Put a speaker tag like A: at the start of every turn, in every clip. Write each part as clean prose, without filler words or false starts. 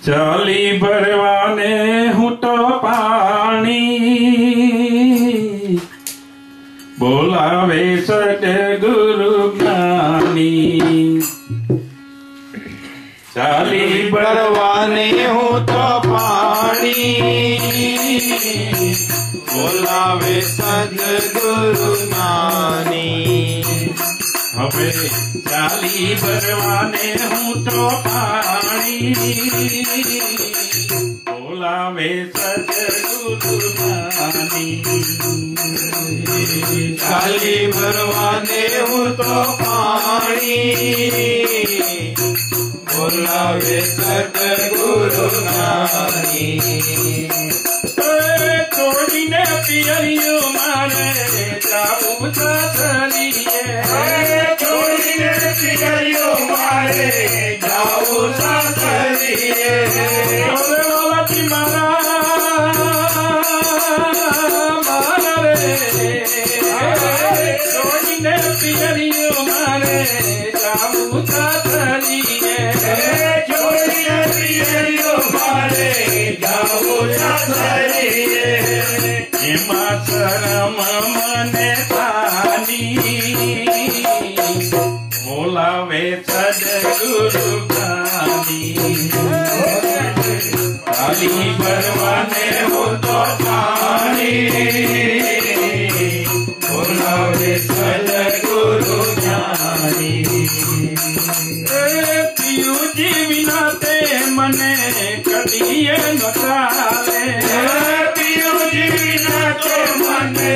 A: ચાલી ભરવાને હું તો પાણી બોલાવે સદગુરુ જ્ઞાની. ચાલી
B: ભરવાને હું તો પાણી બોલાવે સદગુરુ જ્ઞાની.
A: હવે ચાલી ભરવાને હું તો પાણી બોલાવે સદગુરુ જ્ઞાની.
B: ચાલી ભરવાને હું તો પાણી બોલાવે સદગુરુ જ્ઞાની.
A: છોડીને પિયરિયો મારે જાવું સાસરીએ.
B: છોડીને પિયરિયો મારે જાવું સાસરીએ.
A: વાલાથી મારા રે છોડીને પિયરિયો મારે જાવું સાસરીએ.
B: છોડીને પિયરિયો મારે જાવું સાસરીએ.
A: એમાં શરમ મને થાની બોલાવે સદગુરુ જ્ઞાની.
B: ચાલી ભરવાને હું તો પાણી બોલાવે સદગુરુ જ્ઞાની.
A: પિયુજી વિના તે મને કદીએ ન ચાલે.
B: પિયુજી વિના તો મને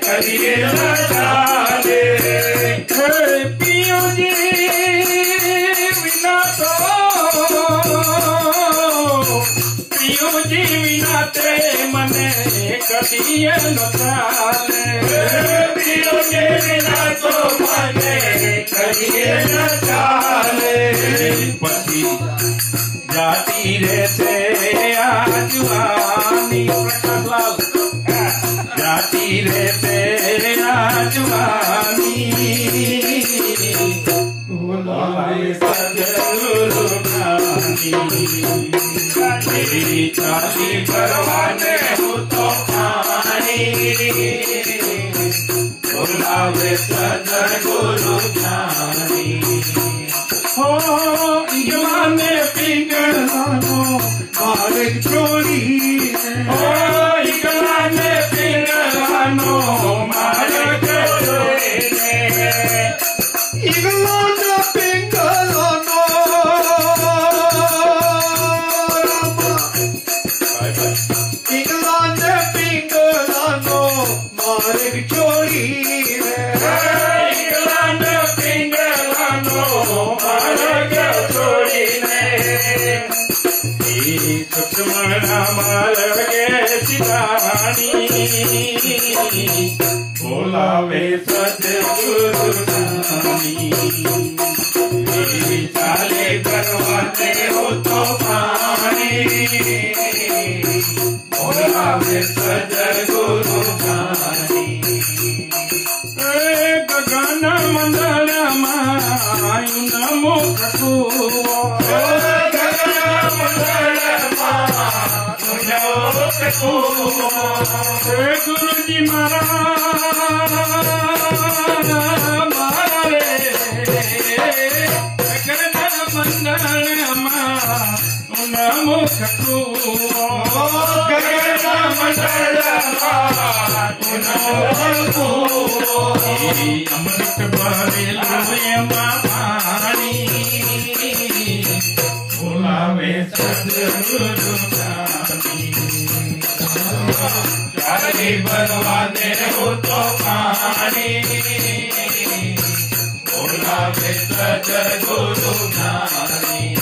B: કદીએ ન ચાલે.
A: પિયુજી વિના તો પિયુજી વિના તે મને કદીએ ન ચાલે.
B: પિયુજી વિના તો મને કદીએ ન ચાલે.
A: પછી જાતી રહેશે આજવાની. પ્રકાશલાલ જાતી રહેશે આજવાની બોલાવે સદગુરુ જ્ઞાની.
B: ચાલી ભરવાને હું તો પાણી બોલાવે સદગુરુ જ્ઞાની.
A: હો ઈગલાને પિંગળાનો માર્ગ છોડીને.
B: હો ઈગલાને પિંગળાનો માર્ગ છોડીને. ઈગલાને પિંગળાનો ઈગલાને પિંગળાનો માર્ગ છોડીને. ઈગલાને પિંગળાનો માર્ગ છોડીને.
A: સુક્ષ્મણા માર્ગે સિધાણી બોલાવે સદગુરુ જ્ઞાની.
B: ચાલી ભરવાને હું તો પાણી બોલાવે સદગુરુ જ્ઞાની.
A: ગગન મંડળમાં નમો કટુઓ. ગુરુજી મારા રે ગગન મંડળમાં નમો કટુઓ.
B: ગગન મંડળમાં
A: અમૃત ભરેલું એમાં પાણી બોલાવે સદગુરુ જ્ઞાની.
B: ચાલી ભરવાને હું તો પાણી બોલાવે સદગુરુ જ્ઞાની.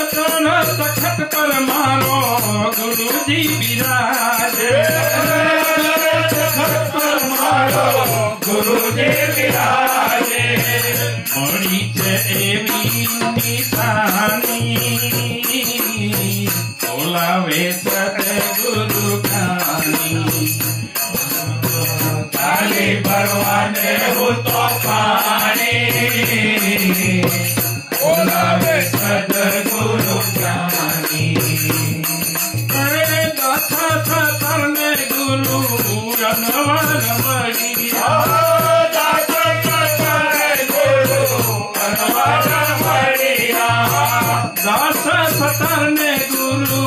A: અતન તખત પર મારો ગુરુજી બિરાજે.
B: તખત પર મારો ગુરુજી બિરાજે.
A: મળી છે એવી નિશાની બોલાવે સદગુરુ જ્ઞાની.
B: ચાલી ભરવાને હું તો પાણી બોલાવે સદગુરુ જ્ઞાની
A: તરને ગુરુ અનવર મળી દાસ સતરને ગુરુ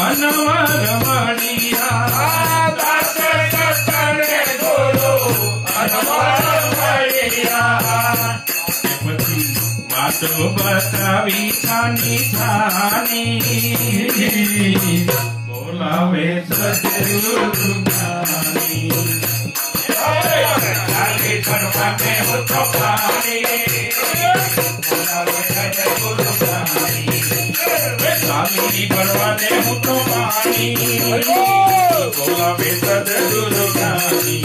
A: અનવર મળિયા
B: દાસ સતરને ગુરુ અનવર મળિયા
A: પછી વાતો બતાવી છાની છાની બોલાવે સદગુરુ જ્ઞાની
B: ભરવાને હું તો પાણી બોલાવે સદગુરુ જ્ઞાની
A: સ્વામી ભરવાને હું તો પાણી બોલાવે સદગુરુ જ્ઞાની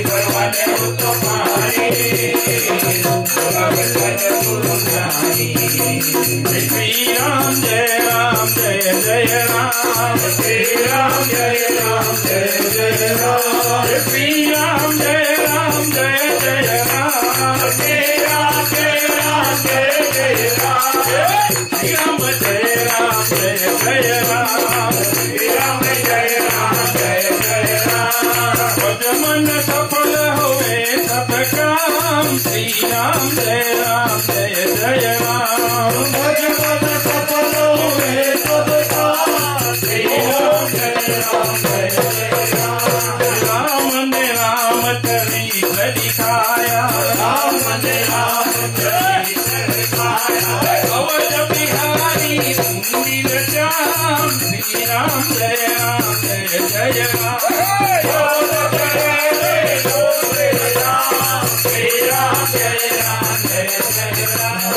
B: ભરવાને હું તો પાણી બોલાવે સદગુરુ જ્ઞાની
A: શ્રી રામ જય રામ જય જય રામ
B: શ્રી રામ જય રામ જય જય રામ
A: શ્રી રામ જય રામ જય જય રામ
B: શ્રી રામ જય રામ જય જય રામ
A: શ્રી રામ જય રામ જય જય રામ
B: શ્રી રામ જય રામ જય જય રામ
A: ભજમન સફળ હોવે સબ કામ શ્રી રામ જય રામ જય જય રામ
B: ભજમન સફલ હોવે સબ કામ શ્રી રામ જય રામ જય જય રામ
A: રામ ને રામ ચરિત્ર દિખાયા
B: રામ ને રામ ચરિત્ર દિખાયા
A: અવજ બિહારી મંદિર શ્યામ શ્રી રામ જય રામ જય જય રામ
B: શ્રી રામ જય રામ જય જય રામ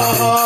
A: Oh